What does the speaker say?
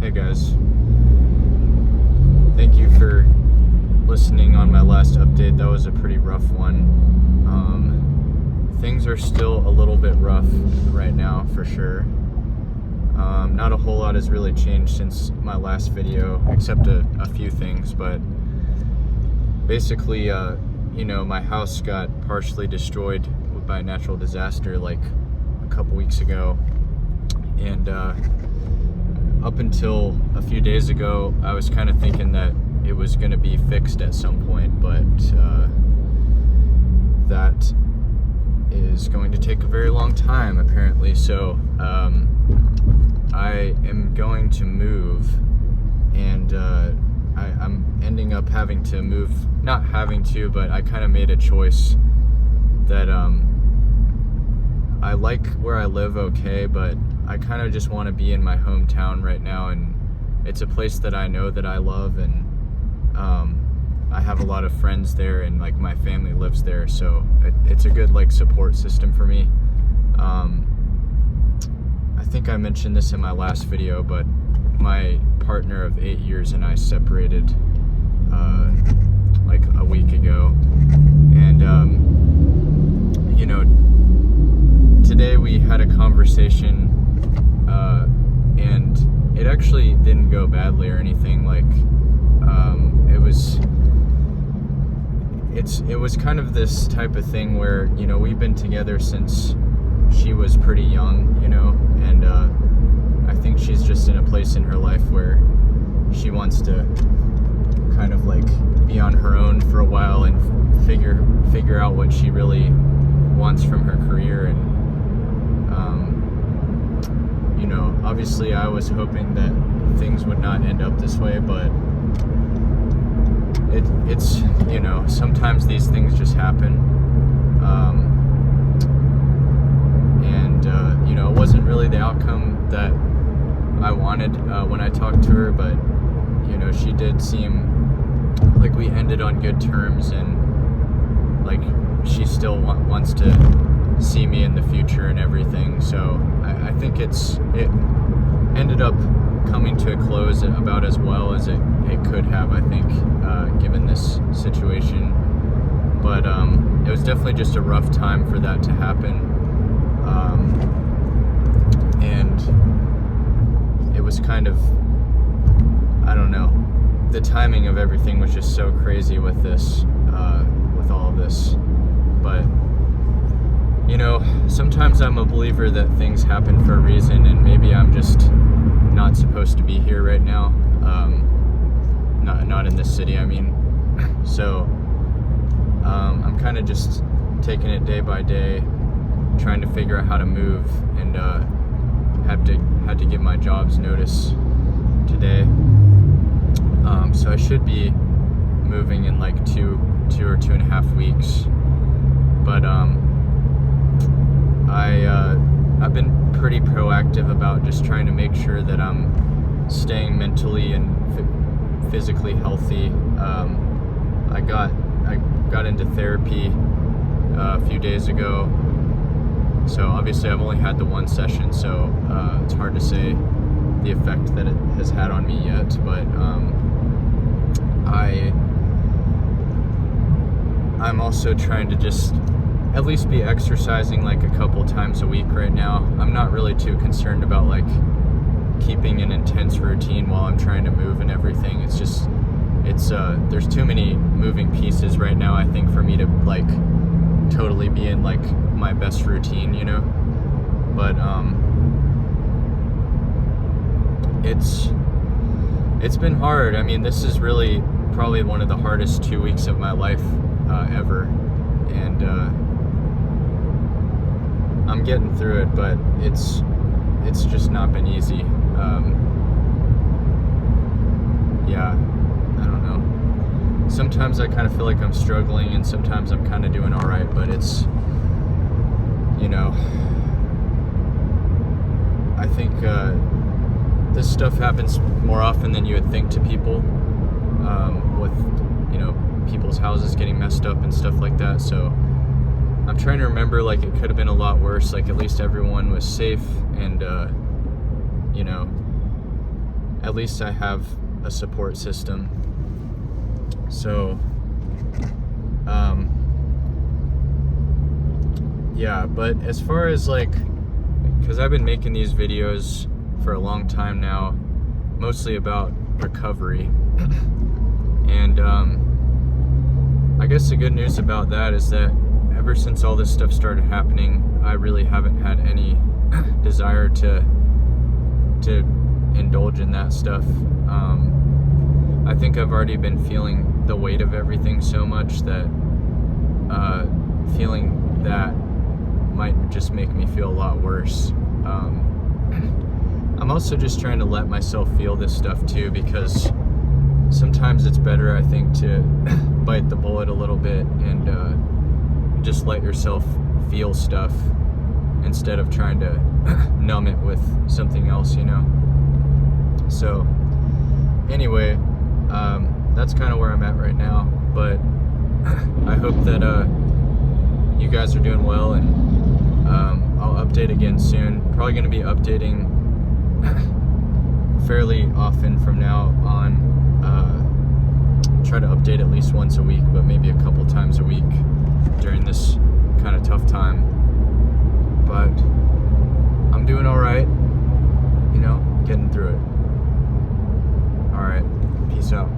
Hey guys, thank you for listening on my last update. That was a pretty rough one. Things are still a little bit rough right now for sure. Not a whole lot has really changed since my last video, except a few things, but basically, my house got partially destroyed by a natural disaster like a couple weeks ago, and up until a few days ago, I was kind of thinking that it was going to be fixed at some point, but that is going to take a very long time, apparently. So I am going to move, and I'm ending up having to move, not having to, but I kind of made a choice that I like where I live okay, but I kind of just want to be in my hometown right now, and it's a place that I know that I love, and I have a lot of friends there, and like my family lives there, so it's a good like support system for me. I think I mentioned this in my last video, but my partner of 8 years and I separated like a week ago, and today we had a conversation, and it actually didn't go badly or anything. Like it was kind of this type of thing where we've been together since she was pretty young, and I think she's just in a place in her life where she wants to kind of like be on her own for a while and figure out what she really wants from her career. And obviously I was hoping that things would not end up this way, but it's sometimes these things just happen. It wasn't really the outcome that I wanted when I talked to her, but she did seem like we ended on good terms, and like she still wants to see me in the future and everything. So I think it ended up coming to a close about as well as it could have, I think, given this situation. But it was definitely just a rough time for that to happen. And it was kind of, I don't know, the timing of everything was just so crazy with this, with all of this. But sometimes I'm a believer that things happen for a reason, and maybe I'm just not supposed to be here right now. Not in this city, I mean. So I'm kind of just taking it day by day, trying to figure out how to move, and had to give my job's notice today. So I should be moving in like two or 2.5 weeks. But I've been pretty proactive about just trying to make sure that I'm staying mentally and physically healthy. I got into therapy a few days ago, so obviously I've only had the one session, so it's hard to say the effect that it has had on me yet, but I'm also trying to just at least be exercising like a couple times a week right now. I'm not really too concerned about like keeping an intense routine while I'm trying to move and everything. It's just there's too many moving pieces right now, I think, for me to like totally be in like my best routine, but it's been hard. I mean, this is really probably one of the hardest 2 weeks of my life ever, and I'm getting through it, but it's just not been easy. I don't know. Sometimes I kind of feel like I'm struggling, and sometimes I'm kind of doing all right, but it's, I think this stuff happens more often than you would think to people, with, people's houses getting messed up and stuff like that. So I'm trying to remember, like, it could have been a lot worse. Like, at least everyone was safe, and at least I have a support system. So, yeah, but as far as like, because I've been making these videos for a long time now, mostly about recovery. And I guess the good news about that is that ever since all this stuff started happening, I really haven't had any desire to indulge in that stuff. I think I've already been feeling the weight of everything so much that feeling that might just make me feel a lot worse. I'm also just trying to let myself feel this stuff too, because sometimes it's better, I think, to bite the bullet a little bit and just let yourself feel stuff instead of trying to numb it with something else, you know? So anyway, that's kind of where I'm at right now, but I hope that you guys are doing well, and I'll update again soon. Probably going to be updating fairly often from now on. Try to update at least once a week, but maybe a couple times a week during this kind of tough time. But I'm doing all right, you know, getting through it. All right, peace out.